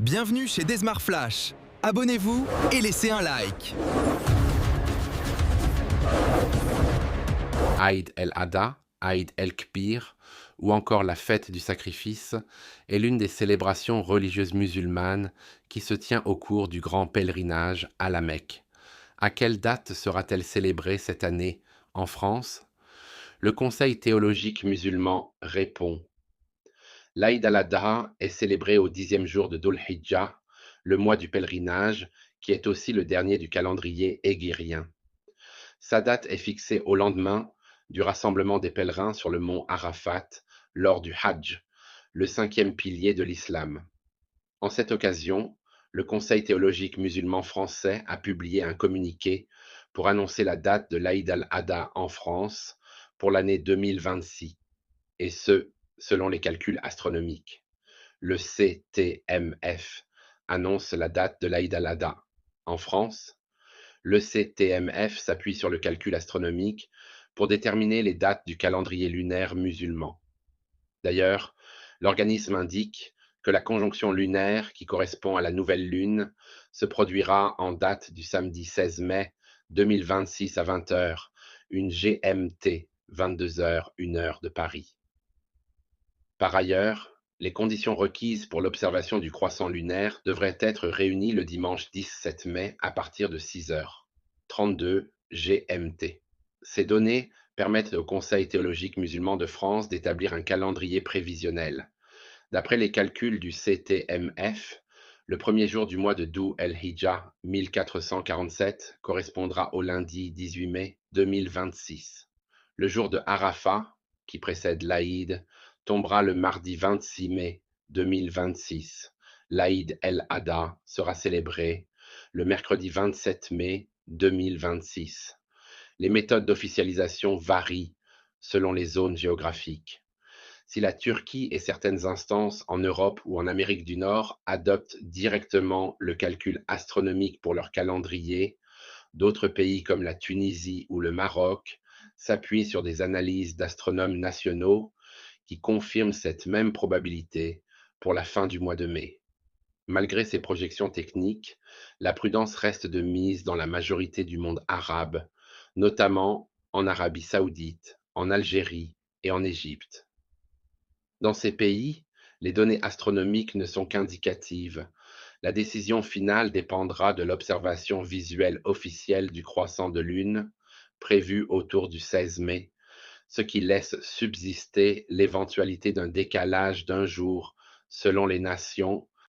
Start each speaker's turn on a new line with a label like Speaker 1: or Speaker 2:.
Speaker 1: Bienvenue chez Desmar Flash. Abonnez-vous et laissez un like.
Speaker 2: Aïd el-Adha, Aïd el-Kbir, ou encore la fête du sacrifice, est l'une des célébrations religieuses musulmanes qui se tient au cours du grand pèlerinage à la Mecque. À quelle date sera-t-elle célébrée cette année en France? Le Conseil théologique musulman répond: l'Aïd al-Adha est célébré au 10e jour de Dhul Hijjah, le mois du pèlerinage, qui est aussi le dernier du calendrier hégirien. Sa date est fixée au lendemain du rassemblement des pèlerins sur le mont Arafat lors du Hajj, le cinquième pilier de l'islam. En cette occasion, le Conseil théologique musulman français a publié un communiqué pour annoncer la date de l'Aïd al-Adha en France pour l'année 2026, et ce, selon les calculs astronomiques. Le CTMF annonce la date de l'Aïd al-Adha en France. Le CTMF s'appuie sur le calcul astronomique pour déterminer les dates du calendrier lunaire musulman. D'ailleurs, l'organisme indique que la conjonction lunaire, qui correspond à la nouvelle lune, se produira en date du samedi 16 mai 2026 à 20 heures, une GMT, 22 heures, 1 heure de Paris. Par ailleurs, les conditions requises pour l'observation du croissant lunaire devraient être réunies le dimanche 17 mai à partir de 6h32 GMT. Ces données permettent au Conseil théologique musulman de France d'établir un calendrier prévisionnel. D'après les calculs du CTMF, le premier jour du mois de Dhul el-Hijjah 1447 correspondra au lundi 18 mai 2026. Le jour de Arafat, qui précède l'Aïd, tombera le mardi 26 mai 2026. L'Aïd el-Adha sera célébré le mercredi 27 mai 2026. Les méthodes d'officialisation varient selon les zones géographiques. Si la Turquie et certaines instances en Europe ou en Amérique du Nord adoptent directement le calcul astronomique pour leur calendrier, d'autres pays comme la Tunisie ou le Maroc s'appuient sur des analyses d'astronomes nationaux qui confirment cette même probabilité pour la fin du mois de mai. Malgré ces projections techniques, la prudence reste de mise dans la majorité du monde arabe, notamment en Arabie saoudite, en Algérie et en Égypte. Dans ces pays, les données astronomiques ne sont qu'indicatives. La décision finale dépendra de l'observation visuelle officielle du croissant de lune, prévue autour du 16 mai, ce qui laisse subsister l'éventualité d'un décalage d'un jour selon les nations